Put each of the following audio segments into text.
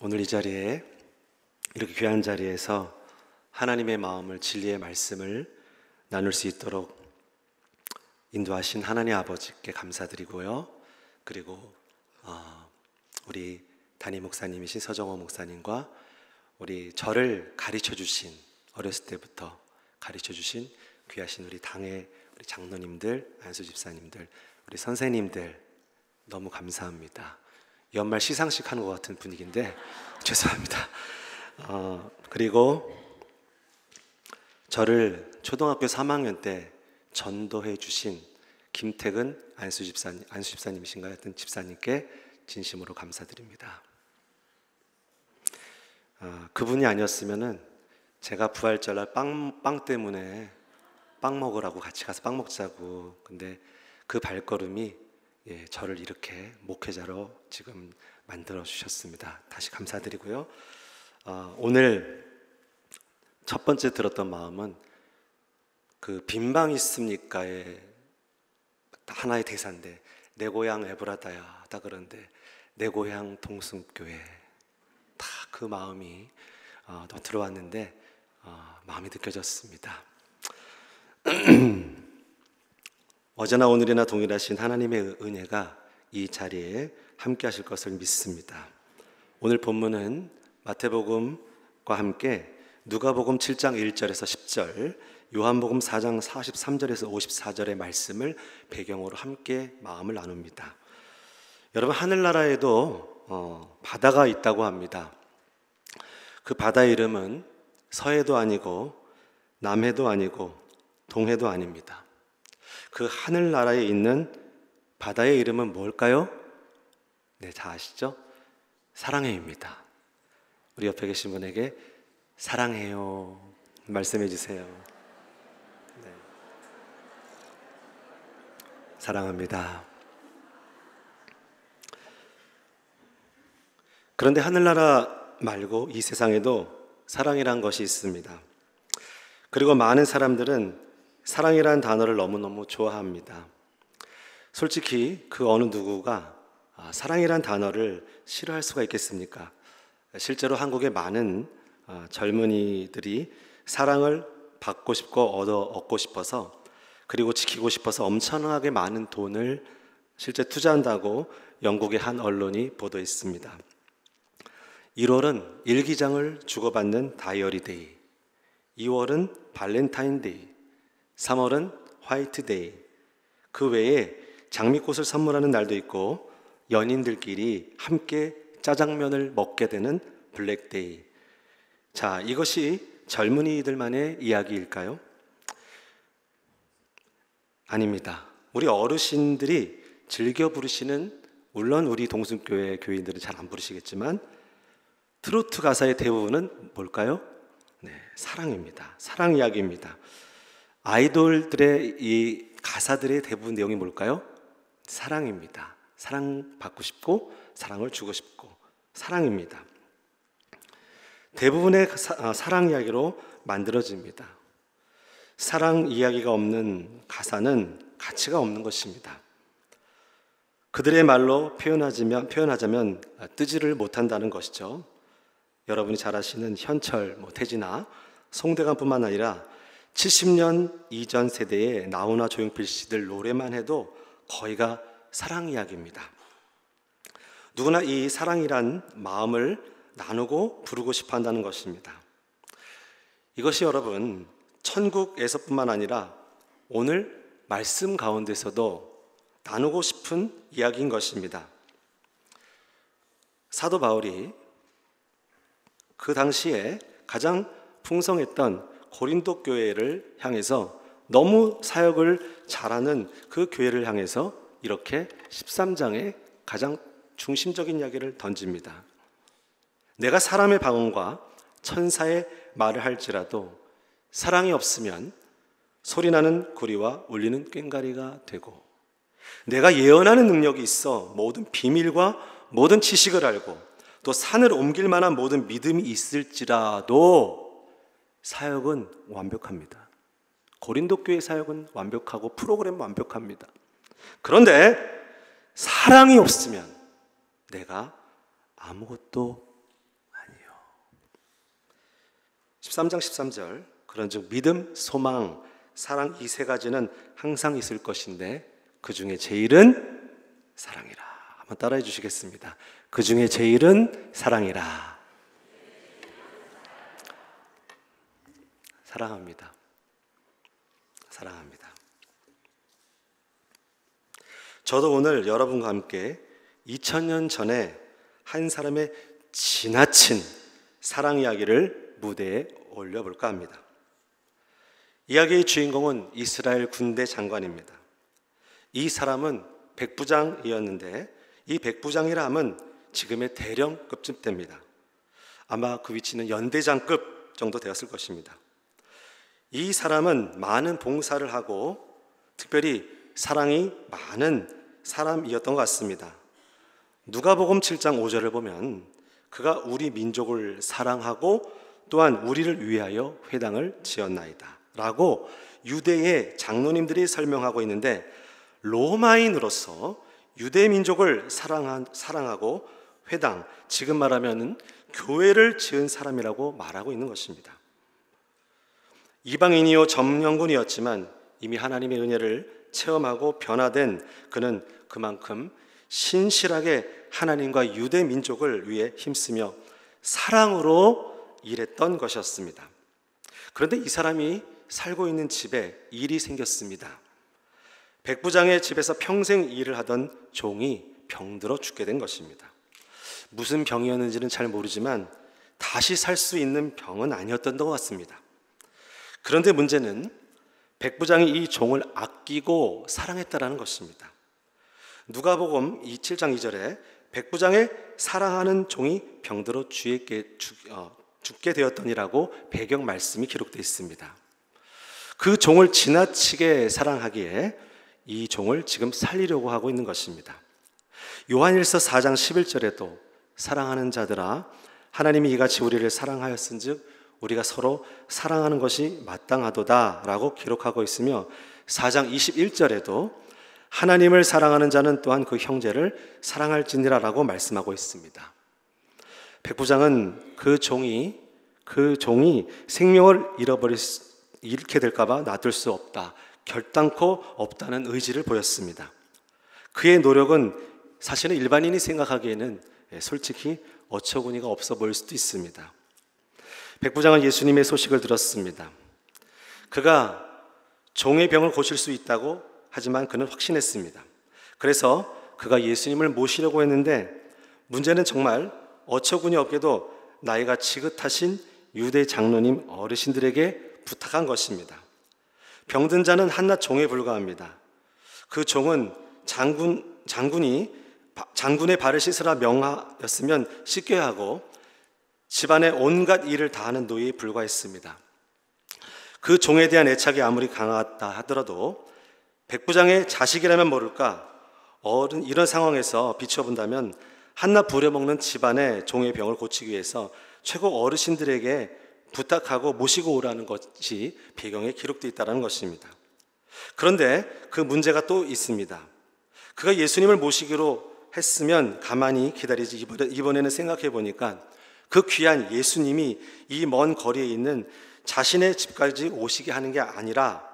오늘 이 자리에 이렇게 귀한 자리에서 하나님의 마음을 진리의 말씀을 나눌 수 있도록 인도하신 하나님 아버지께 감사드리고요. 그리고 우리 담임 목사님이신 서정호 목사님과 우리 저를 가르쳐 주신, 어렸을 때부터 가르쳐 주신 귀하신 우리 당의 우리 장로님들, 안수 집사님들, 우리 선생님들 너무 감사합니다. 연말 시상식 하는 것 같은 분위기인데 죄송합니다. 그리고 저를 초등학교 3학년 때 전도해 주신 김태근 안수 집사님이신가요? 하여튼 집사님께 진심으로 감사드립니다. 그분이 아니었으면은 제가 부활절날 빵 때문에 빵 먹으라고 같이 가서 빵 먹자고, 근데 그 발걸음이 저를 이렇게 목회자로 지금 만들어 주셨습니다. 다시 감사드리고요. 오늘 첫 번째 들었던 마음은 그 빈방 있습니까의 하나의 대사인데, 내 고향 에브라다야 다 그런데 내 고향 동순교회, 다 그 마음이 또 들어왔는데 마음이 느껴졌습니다. 어제나 오늘이나 동일하신 하나님의 은혜가 이 자리에 함께 하실 것을 믿습니다. 오늘 본문은 마태복음과 함께 누가복음 7장 1절에서 10절, 요한복음 4장 43절에서 54절의 말씀을 배경으로 함께 마음을 나눕니다. 여러분, 하늘나라에도 바다가 있다고 합니다. 그 바다의 이름은 서해도 아니고 남해도 아니고 동해도 아닙니다. 그 하늘나라에 있는 바다의 이름은 뭘까요? 네, 다 아시죠? 사랑해입니다. 우리 옆에 계신 분에게 사랑해요 말씀해 주세요. 네. 사랑합니다. 그런데 하늘나라 말고 이 세상에도 사랑이란 것이 있습니다. 그리고 많은 사람들은 사랑이라는 단어를 너무너무 좋아합니다. 솔직히 그 어느 누구가 사랑이란 단어를 싫어할 수가 있겠습니까? 실제로 한국의 많은 젊은이들이 사랑을 받고 싶고 얻고 싶어서, 그리고 지키고 싶어서 엄청나게 많은 돈을 실제 투자한다고 영국의 한 언론이 보도했습니다. 1월은 일기장을 주고받는 다이어리 데이, 2월은 발렌타인 데이, 3월은 화이트 데이, 그 외에 장미꽃을 선물하는 날도 있고 연인들끼리 함께 짜장면을 먹게 되는 블랙 데이. 자, 이것이 젊은이들만의 이야기일까요? 아닙니다. 우리 어르신들이 즐겨 부르시는, 물론 우리 동순교회 교인들은 잘 안 부르시겠지만 트로트 가사의 대부분은 뭘까요? 네, 사랑입니다. 사랑 이야기입니다. 아이돌들의 이 가사들의 대부분 내용이 뭘까요? 사랑입니다. 사랑받고 싶고 사랑을 주고 싶고 사랑입니다. 대부분의 사랑 이야기로 만들어집니다. 사랑 이야기가 없는 가사는 가치가 없는 것입니다. 그들의 말로 표현하자면 뜨지를 못한다는 것이죠. 여러분이 잘 아시는 현철, 태진아, 송대관뿐만 아니라 70년 이전 세대의 나훈아, 조용필 씨들 노래만 해도 거의가 사랑 이야기입니다. 누구나 이 사랑이란 마음을 나누고 부르고 싶어 한다는 것입니다. 이것이 여러분, 천국에서뿐만 아니라 오늘 말씀 가운데서도 나누고 싶은 이야기인 것입니다. 사도 바울이 그 당시에 가장 풍성했던 고린도 교회를 향해서, 너무 사역을 잘하는 그 교회를 향해서 이렇게 13장에 가장 중심적인 이야기를 던집니다. 내가 사람의 방언과 천사의 말을 할지라도 사랑이 없으면 소리나는 구리와 울리는 꽹과리가 되고, 내가 예언하는 능력이 있어 모든 비밀과 모든 지식을 알고 또 산을 옮길 만한 모든 믿음이 있을지라도 사역은 완벽합니다. 고린도 교회 사역은 완벽하고 프로그램 완벽합니다. 그런데 사랑이 없으면 내가 아무것도 13장 13절 그런즉 믿음, 소망, 사랑 이 세 가지는 항상 있을 것인데 그 중에 제일은 사랑이라. 한번 따라해 주시겠습니다. 그 중에 제일은 사랑이라. 사랑합니다. 사랑합니다. 저도 오늘 여러분과 함께 2000년 전에 한 사람의 지나친 사랑 이야기를 무대에 올려볼까 합니다. 이야기의 주인공은 이스라엘 군대 장관입니다. 이 사람은 백부장이었는데 이 백부장이라 함은 지금의 대령급쯤 됩니다. 아마 그 위치는 연대장급 정도 되었을 것입니다. 이 사람은 많은 봉사를 하고 특별히 사랑이 많은 사람이었던 것 같습니다. 누가복음 7장 5절을 보면 그가 우리 민족을 사랑하고 또한 우리를 위하여 회당을 지었나이다 라고 유대의 장로님들이 설명하고 있는데 로마인으로서 유대 민족을 사랑하고 회당, 지금 말하면 교회를 지은 사람이라고 말하고 있는 것입니다. 이방인이요 점령군이었지만 이미 하나님의 은혜를 체험하고 변화된 그는 그만큼 신실하게 하나님과 유대 민족을 위해 힘쓰며 사랑으로 일했던 것이었습니다. 그런데 이 사람이 살고 있는 집에 일이 생겼습니다. 백부장의 집에서 평생 일을 하던 종이 병들어 죽게 된 것입니다. 무슨 병이었는지는 잘 모르지만 다시 살 수 있는 병은 아니었던 것 같습니다. 그런데 문제는 백부장이 이 종을 아끼고 사랑했다라는 것입니다. 누가복음 7장 2절에 백부장의 사랑하는 종이 병들어 죽게 되었더니라고 배경 말씀이 기록되어 있습니다. 그 종을 지나치게 사랑하기에 이 종을 지금 살리려고 하고 있는 것입니다. 요한일서 4장 11절에도 사랑하는 자들아 하나님이 이같이 우리를 사랑하였은즉 우리가 서로 사랑하는 것이 마땅하도다 라고 기록하고 있으며 4장 21절에도 하나님을 사랑하는 자는 또한 그 형제를 사랑할지니라 라고 말씀하고 있습니다. 백부장은 그 종이 생명을 잃게 될까봐 놔둘 수 없다, 결단코 없다는 의지를 보였습니다. 그의 노력은 사실은 일반인이 생각하기에는 솔직히 어처구니가 없어 보일 수도 있습니다. 백부장은 예수님의 소식을 들었습니다. 그가 종의 병을 고칠 수 있다고 하지만 그는 확신했습니다. 그래서 그가 예수님을 모시려고 했는데 문제는 정말 어처구니 없게도 나이가 지긋하신 유대 장로님 어르신들에게 부탁한 것입니다. 병든 자는 한낱 종에 불과합니다. 그 종은 장군의 발을 씻으라 명하였으면 씻겨야 하고 집안의 온갖 일을 다하는 노예에 불과했습니다. 그 종에 대한 애착이 아무리 강하다 하더라도 백부장의 자식이라면 모를까 이런 상황에서 비춰본다면 한낱 부려먹는 집안의 종의 병을 고치기 위해서 최고 어르신들에게 부탁하고 모시고 오라는 것이 배경에 기록되어 있다는 것입니다. 그런데 그 문제가 또 있습니다. 그가 예수님을 모시기로 했으면 가만히 기다리지 이번에는 생각해 보니까 그 귀한 예수님이 이 먼 거리에 있는 자신의 집까지 오시게 하는 게 아니라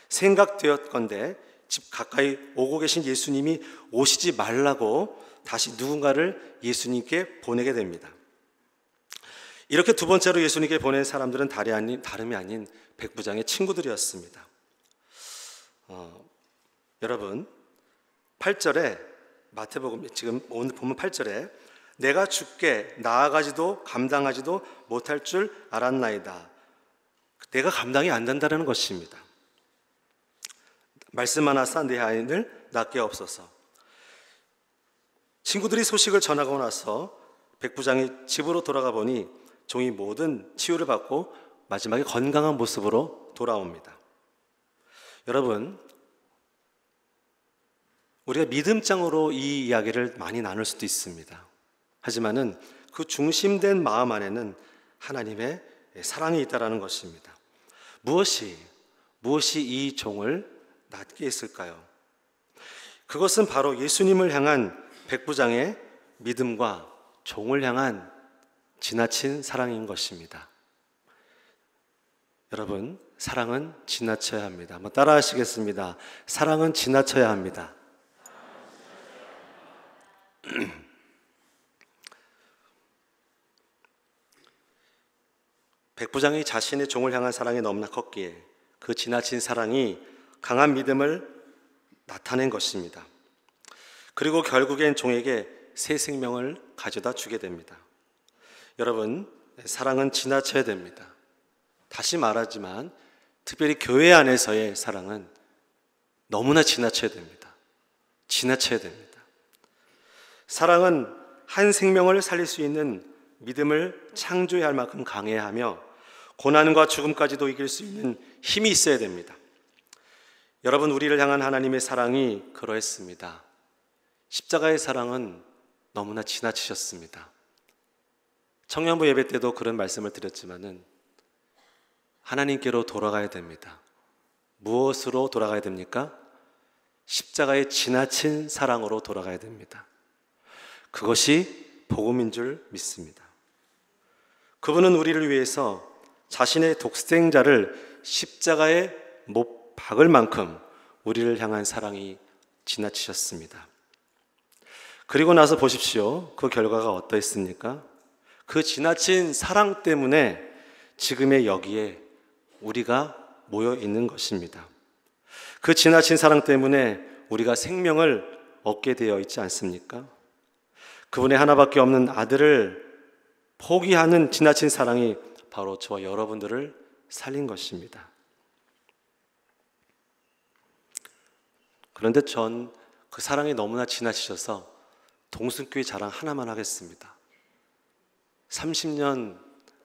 생각되었건대 집 가까이 오고 계신 예수님이 오시지 말라고 다시 누군가를 예수님께 보내게 됩니다. 이렇게 두 번째로 예수님께 보낸 사람들은 다름이 아닌 백부장의 친구들이었습니다. 여러분 8절에 마태복음 지금 오늘 본문 8절에 내가 주께 나아가지도 감당하지도 못할 줄 알았나이다. 내가 감당이 안 된다는 것입니다. 말씀하나사 내 아이를 낫게 없소서. 친구들이 소식을 전하고 나서 백부장이 집으로 돌아가 보니 종이 모든 치유를 받고 마지막에 건강한 모습으로 돌아옵니다. 여러분, 우리가 믿음장으로 이 이야기를 많이 나눌 수도 있습니다. 하지만은 그 중심된 마음 안에는 하나님의 사랑이 있다라는 것입니다. 무엇이 이 종을 낫게 했을까요? 그것은 바로 예수님을 향한 백부장의 믿음과 종을 향한 지나친 사랑인 것입니다. 여러분, 사랑은 지나쳐야 합니다. 한번 따라 하시겠습니다. 사랑은 지나쳐야 합니다. 백부장이 자신의 종을 향한 사랑이 너무나 컸기에 그 지나친 사랑이 강한 믿음을 나타낸 것입니다. 그리고 결국엔 종에게 새 생명을 가져다 주게 됩니다. 여러분, 사랑은 지나쳐야 됩니다. 다시 말하지만 특별히 교회 안에서의 사랑은 너무나 지나쳐야 됩니다. 지나쳐야 됩니다. 사랑은 한 생명을 살릴 수 있는 믿음을 창조해야 할 만큼 강해야 하며 고난과 죽음까지도 이길 수 있는 힘이 있어야 됩니다. 여러분, 우리를 향한 하나님의 사랑이 그러했습니다. 십자가의 사랑은 너무나 지나치셨습니다. 청년부 예배 때도 그런 말씀을 드렸지만은 하나님께로 돌아가야 됩니다. 무엇으로 돌아가야 됩니까? 십자가의 지나친 사랑으로 돌아가야 됩니다. 그것이 복음인 줄 믿습니다. 그분은 우리를 위해서 자신의 독생자를 십자가에 못 박을 만큼 우리를 향한 사랑이 지나치셨습니다. 그리고 나서 보십시오. 그 결과가 어떠했습니까? 그 지나친 사랑 때문에 지금의 여기에 우리가 모여 있는 것입니다. 그 지나친 사랑 때문에 우리가 생명을 얻게 되어 있지 않습니까? 그분의 하나밖에 없는 아들을 포기하는 지나친 사랑이 바로 저와 여러분들을 살린 것입니다. 그런데 전 그 사랑이 너무나 지나치셔서 동순교회 자랑 하나만 하겠습니다. 30년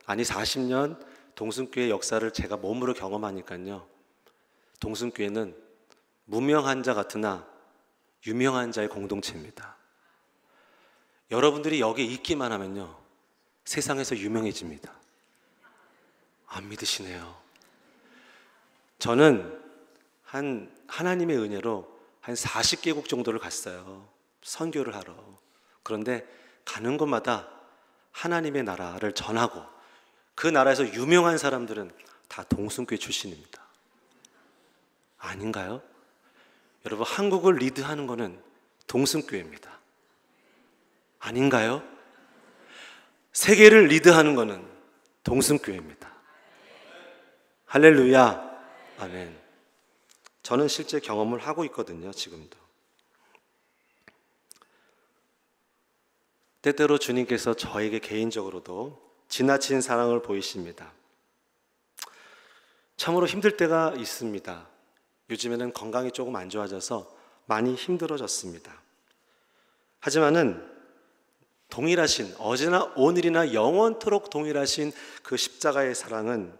아니 40년 동순교회 역사를 제가 몸으로 경험하니까요, 동순교회는 무명한 자 같으나 유명한 자의 공동체입니다. 여러분들이 여기에 있기만 하면요, 세상에서 유명해집니다. 안 믿으시네요. 저는 하나님의 은혜로 한 40개국 정도를 갔어요. 선교를 하러. 그런데 가는 곳마다 하나님의 나라를 전하고 그 나라에서 유명한 사람들은 다 동순교회 출신입니다. 아닌가요? 여러분, 한국을 리드하는 거는 동순교회입니다. 아닌가요? 세계를 리드하는 거는 동순교회입니다. 할렐루야. 아멘. 저는 실제 경험을 하고 있거든요, 지금도. 때때로 주님께서 저에게 개인적으로도 지나친 사랑을 보이십니다. 참으로 힘들 때가 있습니다. 요즘에는 건강이 조금 안 좋아져서 많이 힘들어졌습니다. 하지만은 동일하신, 어제나 오늘이나 영원토록 동일하신 그 십자가의 사랑은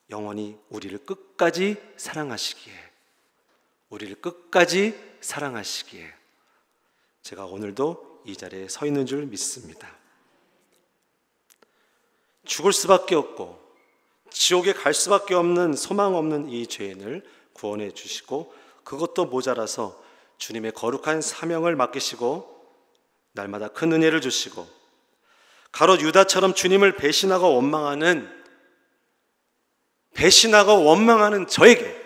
영원히 우리를 끝까지 사랑하시기에, 우리를 끝까지 사랑하시기에 제가 오늘도 이 자리에 서 있는 줄 믿습니다. 죽을 수밖에 없고 지옥에 갈 수밖에 없는 소망 없는 이 죄인을 구원해 주시고, 그것도 모자라서 주님의 거룩한 사명을 맡기시고 날마다 큰 은혜를 주시고, 가롯 유다처럼 주님을 배신하고 원망하는 저에게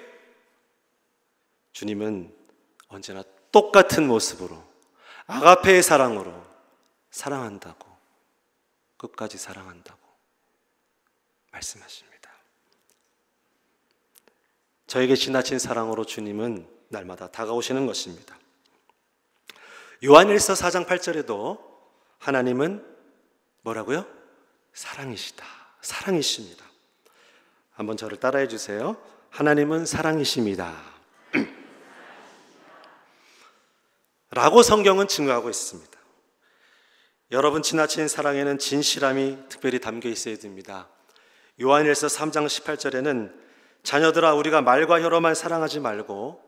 주님은 언제나 똑같은 모습으로 아가페의 사랑으로 사랑한다고, 끝까지 사랑한다고 말씀하십니다. 저에게 지나친 사랑으로 주님은 날마다 다가오시는 것입니다. 요한일서 4장 8절에도 하나님은 뭐라고요? 사랑이시다. 사랑이십니다. 한번 저를 따라해 주세요. 하나님은 사랑이십니다. 라고 성경은 증거하고 있습니다. 여러분, 지나친 사랑에는 진실함이 특별히 담겨 있어야 됩니다. 요한일서 3장 18절에는 자녀들아, 우리가 말과 혀로만 사랑하지 말고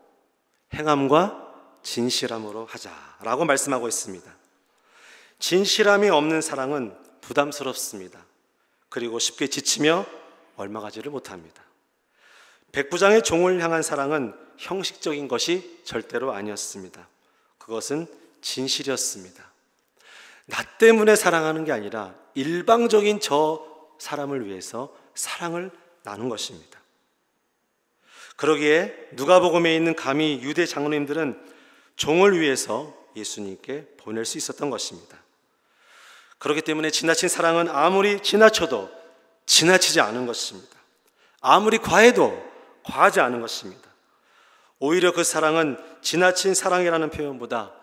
행함과 진실함으로 하자라고 말씀하고 있습니다. 진실함이 없는 사랑은 부담스럽습니다. 그리고 쉽게 지치며 얽매가지를 못합니다. 백부장의 종을 향한 사랑은 형식적인 것이 절대로 아니었습니다. 그것은 진실이었습니다. 나 때문에 사랑하는 게 아니라 일방적인 저 사람을 위해서 사랑을 나눈 것입니다. 그러기에 누가복음에 있는 감히 유대 장로님들은 종을 위해서 예수님께 보낼 수 있었던 것입니다. 그렇기 때문에 지나친 사랑은 아무리 지나쳐도 지나치지 않은 것입니다. 아무리 과해도 과하지 않은 것입니다. 오히려 그 사랑은 지나친 사랑이라는 표현보다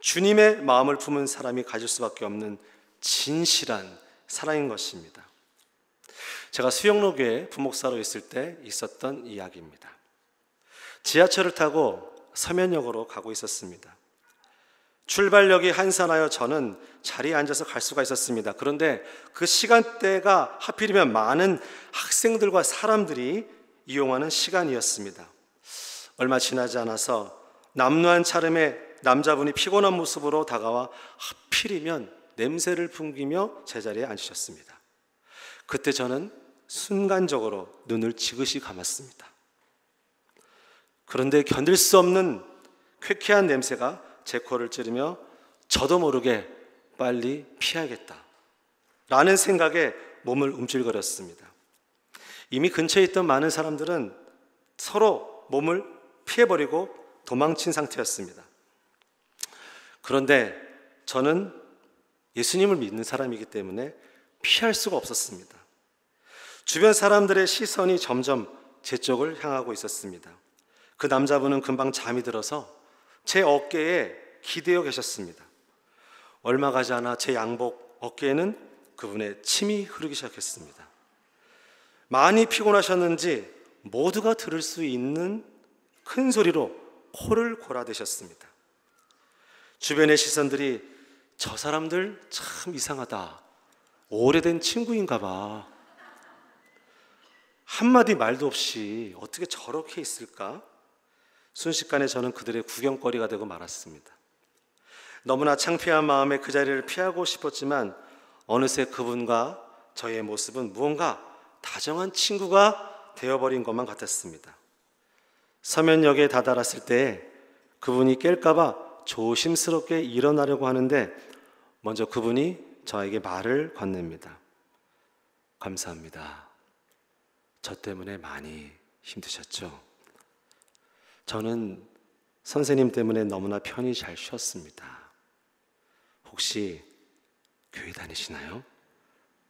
주님의 마음을 품은 사람이 가질 수밖에 없는 진실한 사랑인 것입니다. 제가 수영로교회 부목사로 있을 때 있었던 이야기입니다. 지하철을 타고 서면역으로 가고 있었습니다. 출발역이 한산하여 저는 자리에 앉아서 갈 수가 있었습니다. 그런데 그 시간대가 하필이면 많은 학생들과 사람들이 이용하는 시간이었습니다. 얼마 지나지 않아서 남루한 차림의 남자분이 피곤한 모습으로 다가와 하필이면 냄새를 풍기며 제자리에 앉으셨습니다. 그때 저는 순간적으로 눈을 지그시 감았습니다. 그런데 견딜 수 없는 쾌쾌한 냄새가 제 코를 찌르며 저도 모르게 빨리 피하겠다 라는 생각에 몸을 움찔거렸습니다. 이미 근처에 있던 많은 사람들은 서로 몸을 피해버리고 도망친 상태였습니다. 그런데 저는 예수님을 믿는 사람이기 때문에 피할 수가 없었습니다. 주변 사람들의 시선이 점점 제 쪽을 향하고 있었습니다. 그 남자분은 금방 잠이 들어서 제 어깨에 기대어 계셨습니다. 얼마 가지 않아 제 양복 어깨에는 그분의 침이 흐르기 시작했습니다. 많이 피곤하셨는지 모두가 들을 수 있는 큰 소리로 코를 골아대셨습니다. 주변의 시선들이 저 사람들 참 이상하다, 오래된 친구인가 봐, 한마디 말도 없이 어떻게 저렇게 있을까? 순식간에 저는 그들의 구경거리가 되고 말았습니다. 너무나 창피한 마음에 그 자리를 피하고 싶었지만 어느새 그분과 저의 모습은 무언가 다정한 친구가 되어버린 것만 같았습니다. 서면역에 다다랐을 때 그분이 깰까봐 조심스럽게 일어나려고 하는데 먼저 그분이 저에게 말을 건넵니다. 감사합니다. 저 때문에 많이 힘드셨죠? 저는 선생님 때문에 너무나 편히 잘 쉬었습니다. 혹시 교회 다니시나요?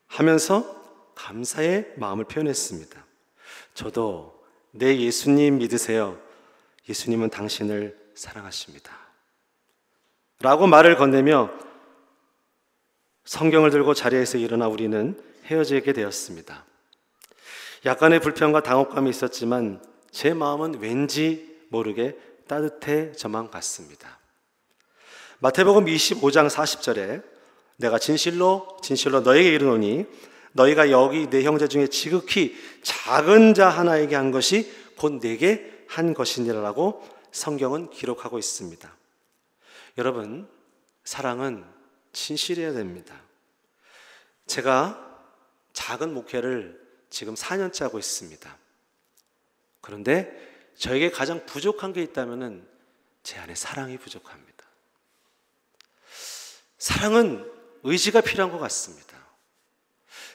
하면서 감사의 마음을 표현했습니다. 저도 네, 예수님 믿으세요. 예수님은 당신을 사랑하십니다. 라고 말을 건네며 성경을 들고 자리에서 일어나 우리는 헤어지게 되었습니다. 약간의 불편과 당혹감이 있었지만 제 마음은 왠지 모르게 따뜻해져만 갔습니다. 마태복음 25장 40절에 내가 진실로 너에게 이르노니 너희가 여기 내 형제 중에 지극히 작은 자 하나에게 한 것이 곧 내게 한 것이니라라고 성경은 기록하고 있습니다. 여러분, 사랑은 진실해야 됩니다. 제가 작은 목회를 지금 4년째 하고 있습니다. 그런데 저에게 가장 부족한 게 있다면 제 안에 사랑이 부족합니다. 사랑은 의지가 필요한 것 같습니다.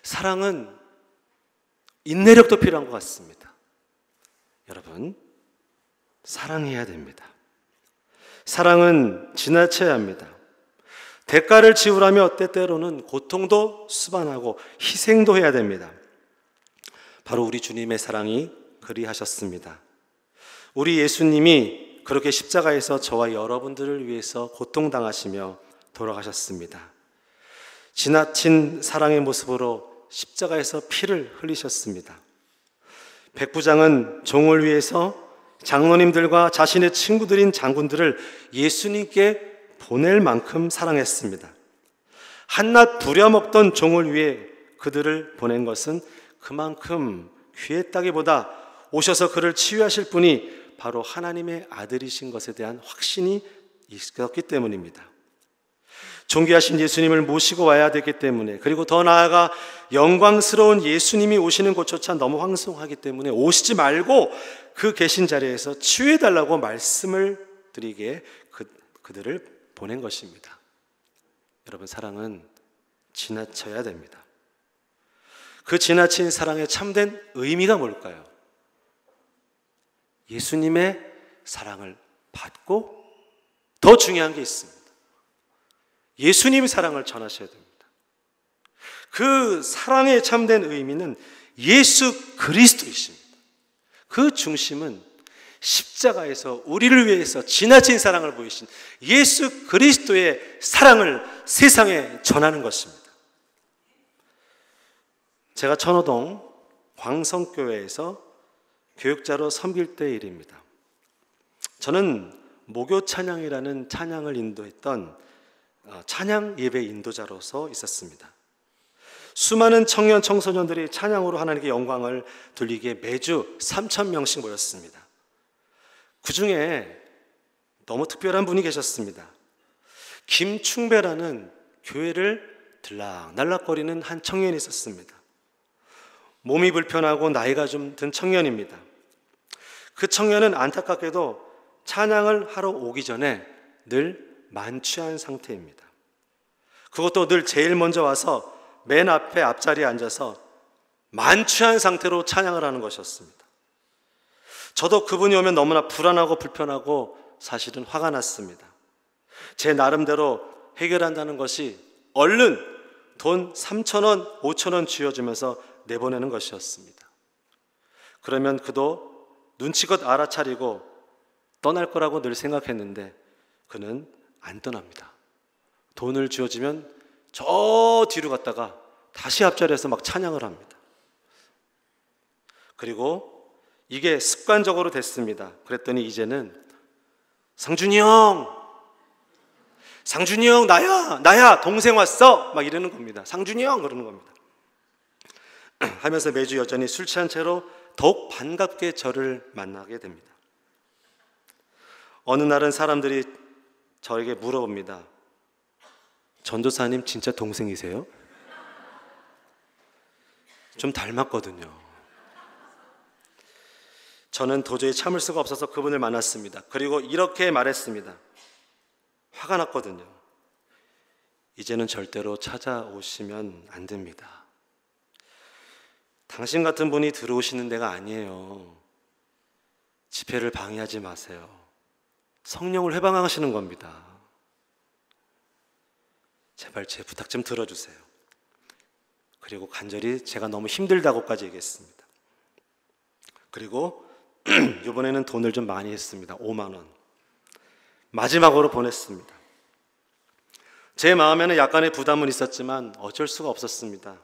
사랑은 인내력도 필요한 것 같습니다. 여러분, 사랑해야 됩니다. 사랑은 지나쳐야 합니다. 대가를 지우라며 때때로는 고통도 수반하고 희생도 해야 됩니다. 바로 우리 주님의 사랑이 그리하셨습니다. 우리 예수님이 그렇게 십자가에서 저와 여러분들을 위해서 고통당하시며 돌아가셨습니다. 지나친 사랑의 모습으로 십자가에서 피를 흘리셨습니다. 백부장은 종을 위해서 장로님들과 자신의 친구들인 장군들을 예수님께 보낼 만큼 사랑했습니다. 한낱 부려먹던 종을 위해 그들을 보낸 것은 그만큼 귀했다기보다 오셔서 그를 치유하실 분이 바로 하나님의 아들이신 것에 대한 확신이 있었기 때문입니다. 존귀하신 예수님을 모시고 와야 되기 때문에, 그리고 더 나아가 영광스러운 예수님이 오시는 곳조차 너무 황송하기 때문에 오시지 말고 그 계신 자리에서 치유해달라고 말씀을 드리기에 그들을 보낸 것입니다. 여러분, 사랑은 지나쳐야 됩니다. 그 지나친 사랑의 참된 의미가 뭘까요? 예수님의 사랑을 받고 더 중요한 게 있습니다. 예수님의 사랑을 전하셔야 됩니다. 그 사랑의 참된 의미는 예수 그리스도이십니다. 그 중심은 십자가에서 우리를 위해서 지나친 사랑을 보이신 예수 그리스도의 사랑을 세상에 전하는 것입니다. 제가 천호동 광성교회에서 교육자로 섬길 때의 일입니다. 저는 모교 찬양이라는 찬양을 인도했던 찬양 예배 인도자로서 있었습니다. 수많은 청년 청소년들이 찬양으로 하나님께 영광을 돌리기에 매주 3,000명씩 모였습니다. 그 중에 너무 특별한 분이 계셨습니다. 김충배라는 교회를 들락날락거리는 한 청년이 있었습니다. 몸이 불편하고 나이가 좀 든 청년입니다. 그 청년은 안타깝게도 찬양을 하러 오기 전에 늘 만취한 상태입니다. 그것도 늘 제일 먼저 와서 맨 앞에 앞자리에 앉아서 만취한 상태로 찬양을 하는 것이었습니다. 저도 그분이 오면 너무나 불안하고 불편하고 사실은 화가 났습니다. 제 나름대로 해결한다는 것이 얼른 돈 3,000원, 5,000원 쥐어주면서 내보내는 것이었습니다. 그러면 그도 눈치껏 알아차리고 떠날 거라고 늘 생각했는데 그는 안 떠납니다. 돈을 쥐어주면 저 뒤로 갔다가 다시 앞자리에서 막 찬양을 합니다. 그리고 이게 습관적으로 됐습니다. 그랬더니 이제는 상준이 형 나야 동생 왔어 막 이러는 겁니다. 상준이 형 그러는 겁니다. 하면서 매주 여전히 술 취한 채로 더욱 반갑게 저를 만나게 됩니다. 어느 날은 사람들이 저에게 물어봅니다. 전도사님 진짜 동생이세요? 좀 닮았거든요. 저는 도저히 참을 수가 없어서 그분을 만났습니다. 그리고 이렇게 말했습니다. 화가 났거든요. 이제는 절대로 찾아오시면 안 됩니다. 당신 같은 분이 들어오시는 데가 아니에요. 집회를 방해하지 마세요. 성령을 회방하시는 겁니다. 제발 제 부탁 좀 들어주세요. 그리고 간절히 제가 너무 힘들다고까지 얘기했습니다. 그리고 이번에는 돈을 좀 많이 했습니다. 5만 원. 마지막으로 보냈습니다. 제 마음에는 약간의 부담은 있었지만 어쩔 수가 없었습니다.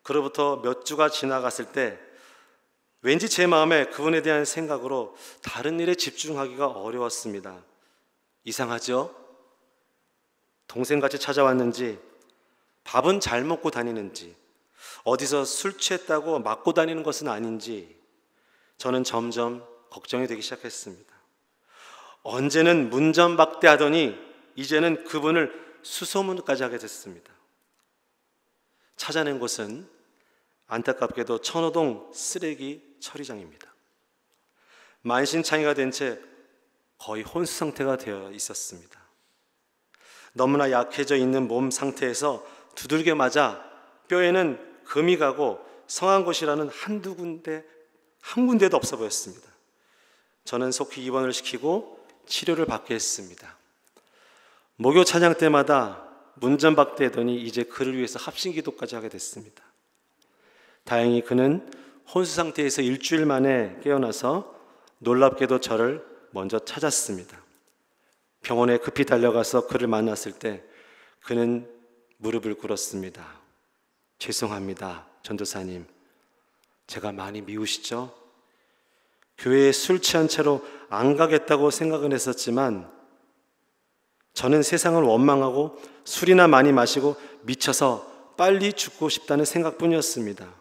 그로부터 몇 주가 지나갔을 때 왠지 제 마음에 그분에 대한 생각으로 다른 일에 집중하기가 어려웠습니다. 이상하죠? 동생같이 찾아왔는지, 밥은 잘 먹고 다니는지, 어디서 술 취했다고 맞고 다니는 것은 아닌지 저는 점점 걱정이 되기 시작했습니다. 언제는 문전박대하더니 이제는 그분을 수소문까지 하게 됐습니다. 찾아낸 곳은 안타깝게도 천호동 쓰레기 처리장입니다. 만신창이가 된 채 거의 혼수 상태가 되어 있었습니다. 너무나 약해져 있는 몸 상태에서 두들겨 맞아 뼈에는 금이 가고 성한 곳이라는 한 군데도 없어 보였습니다. 저는 속히 입원을 시키고 치료를 받게 했습니다. 목요 찬양 때마다 문전박대하더니 이제 그를 위해서 합심기도까지 하게 됐습니다. 다행히 그는 혼수 상태에서 일주일 만에 깨어나서 놀랍게도 저를 먼저 찾았습니다. 병원에 급히 달려가서 그를 만났을 때 그는 무릎을 꿇었습니다. 죄송합니다, 전도사님. 제가 많이 미우시죠? 교회에 술 취한 채로 안 가겠다고 생각은 했었지만 저는 세상을 원망하고 술이나 많이 마시고 미쳐서 빨리 죽고 싶다는 생각뿐이었습니다.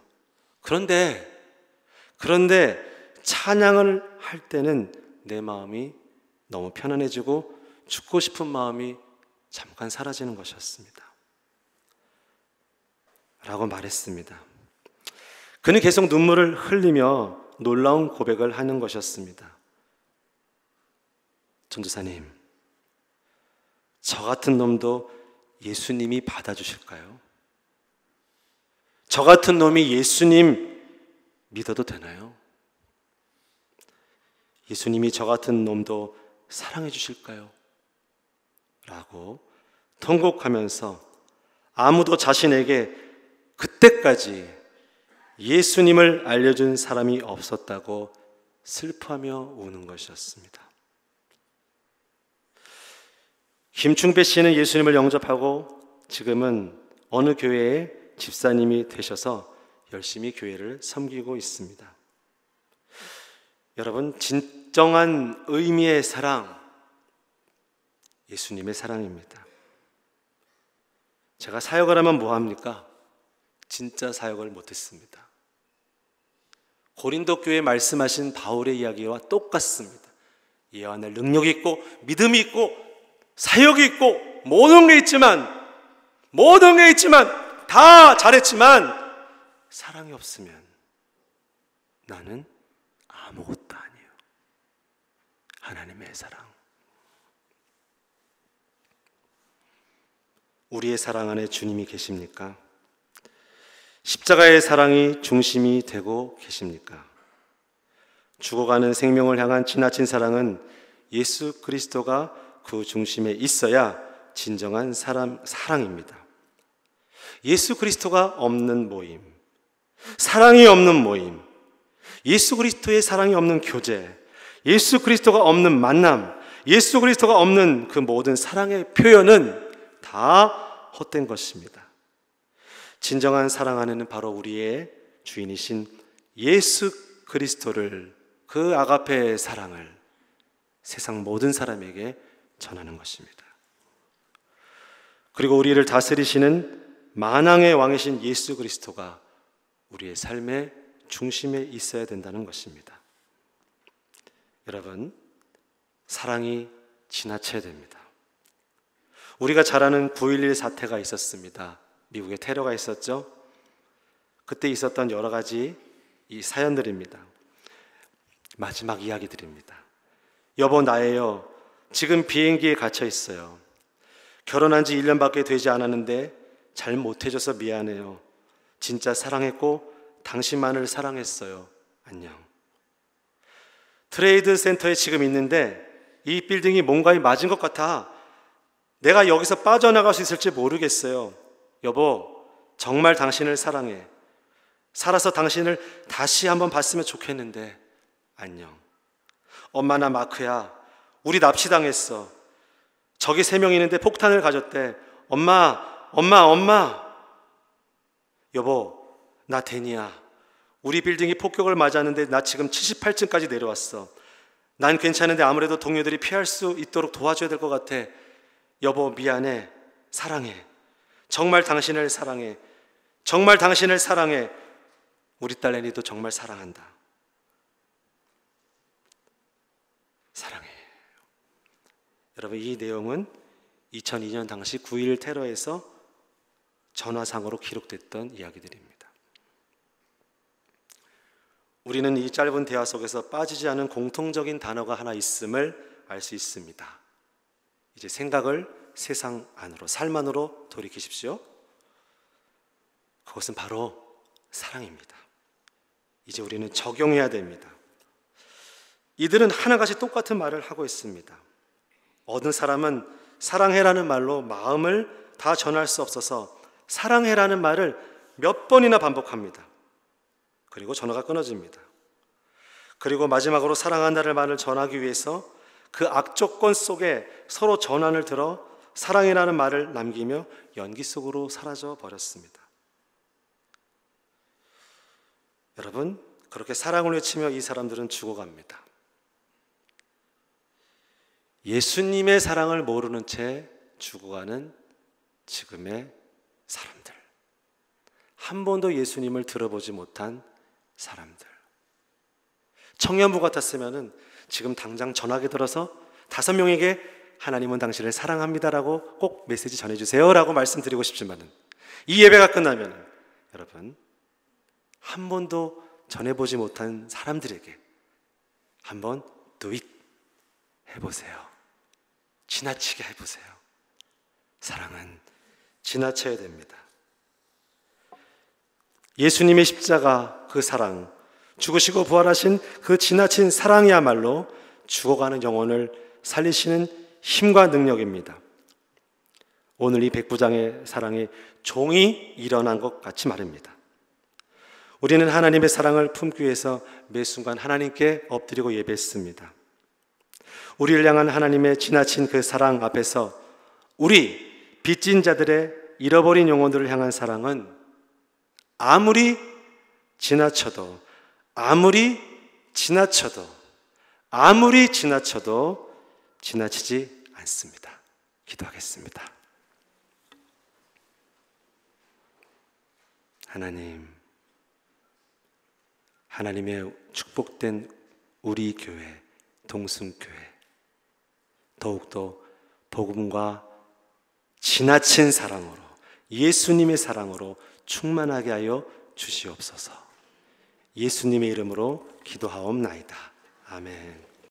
그런데 찬양을 할 때는 내 마음이 너무 편안해지고 죽고 싶은 마음이 잠깐 사라지는 것이었습니다. 라고 말했습니다. 그는 계속 눈물을 흘리며 놀라운 고백을 하는 것이었습니다. 전도사님, 저 같은 놈도 예수님이 받아주실까요? 저 같은 놈이 예수님 믿어도 되나요? 예수님이 저 같은 놈도 사랑해 주실까요? 라고 통곡하면서 아무도 자신에게 그때까지 예수님을 알려준 사람이 없었다고 슬퍼하며 우는 것이었습니다. 김충배 씨는 예수님을 영접하고 지금은 어느 교회의 집사님이 되셔서 열심히 교회를 섬기고 있습니다. 여러분, 진정한 의미의 사랑, 예수님의 사랑입니다. 제가 사역을 하면 뭐합니까? 진짜 사역을 못했습니다. 고린도 교회에 말씀하신 바울의 이야기와 똑같습니다. 이와 같은 능력이 있고 믿음이 있고 사역이 있고 모든 게 있지만 다 잘했지만 사랑이 없으면 나는 아무것도 아니에요. 하나님의 사랑. 우리의 사랑 안에 주님이 계십니까? 십자가의 사랑이 중심이 되고 계십니까? 죽어가는 생명을 향한 지나친 사랑은 예수 그리스도가 그 중심에 있어야 진정한 사랑입니다. 예수 그리스도가 없는 모임, 사랑이 없는 모임, 예수 그리스도의 사랑이 없는 교제, 예수 그리스도가 없는 만남, 예수 그리스도가 없는 그 모든 사랑의 표현은 다 헛된 것입니다. 진정한 사랑 안에는 바로 우리의 주인이신 예수 그리스도를, 그 아가페의 사랑을 세상 모든 사람에게 전하는 것입니다. 그리고 우리를 다스리시는 만왕의 왕이신 예수 그리스도가 우리의 삶의 중심에 있어야 된다는 것입니다. 여러분, 사랑이 지나쳐야 됩니다. 우리가 잘 아는 9.11 사태가 있었습니다. 미국에 테러가 있었죠. 그때 있었던 여러 가지 이 사연들입니다. 마지막 이야기들입니다. 여보 나예요. 지금 비행기에 갇혀 있어요. 결혼한 지 1년밖에 되지 않았는데 잘 못해줘서 미안해요. 진짜 사랑했고 당신만을 사랑했어요. 안녕. 트레이드 센터에 지금 있는데 이 빌딩이 뭔가에 맞은 것 같아. 내가 여기서 빠져나갈 수 있을지 모르겠어요. 여보, 정말 당신을 사랑해. 살아서 당신을 다시 한번 봤으면 좋겠는데 안녕. 엄마 나 마크야. 우리 납치당했어. 저기 3명 있는데 폭탄을 가졌대. 엄마. 여보, 나 데니야. 우리 빌딩이 폭격을 맞았는데 나 지금 78층까지 내려왔어. 난 괜찮은데 아무래도 동료들이 피할 수 있도록 도와줘야 될 것 같아. 여보 미안해. 사랑해. 정말 당신을 사랑해. 정말 당신을 사랑해. 우리 딸 애니도 정말 사랑한다. 사랑해. 여러분, 이 내용은 2002년 당시 9.11 테러에서 전화상으로 기록됐던 이야기들입니다. 우리는 이 짧은 대화 속에서 빠지지 않은 공통적인 단어가 하나 있음을 알 수 있습니다. 이제 생각을 세상 안으로, 삶 안으로 돌이키십시오. 그것은 바로 사랑입니다. 이제 우리는 적용해야 됩니다. 이들은 하나같이 똑같은 말을 하고 있습니다. 어느 사람은 사랑해라는 말로 마음을 다 전할 수 없어서 사랑해라는 말을 몇 번이나 반복합니다. 그리고 전화가 끊어집니다. 그리고 마지막으로 사랑한다는 말을 전하기 위해서 그 악조건 속에 서로 전환을 들어 사랑이라는 말을 남기며 연기 속으로 사라져 버렸습니다. 여러분, 그렇게 사랑을 외치며 이 사람들은 죽어갑니다. 예수님의 사랑을 모르는 채 죽어가는 지금의 사람들, 한 번도 예수님을 들어보지 못한 사람들. 청년부 같았으면 지금 당장 전화기 들어서 5명에게 하나님은 당신을 사랑합니다라고 꼭 메시지 전해주세요 라고 말씀드리고 싶지만, 이 예배가 끝나면 여러분, 한 번도 전해보지 못한 사람들에게 한번 do it 해보세요. 지나치게 해보세요. 사랑은 지나쳐야 됩니다. 예수님의 십자가 그 사랑, 죽으시고 부활하신 그 지나친 사랑이야말로 죽어가는 영혼을 살리시는 힘과 능력입니다. 오늘 이 백부장의 사랑이 종이 일어난 것 같이 말입니다. 우리는 하나님의 사랑을 품기 위해서 매 순간 하나님께 엎드리고 예배했습니다. 우리를 향한 하나님의 지나친 그 사랑 앞에서 우리 빚진 자들의 잃어버린 영혼들을 향한 사랑은 아무리 지나쳐도 지나치지 않습니다. 기도하겠습니다. 하나님의 축복된 우리 교회, 동순교회, 더욱더 복음과 지나친 사랑으로, 예수님의 사랑으로 충만하게 하여 주시옵소서. 예수님의 이름으로 기도하옵나이다. 아멘.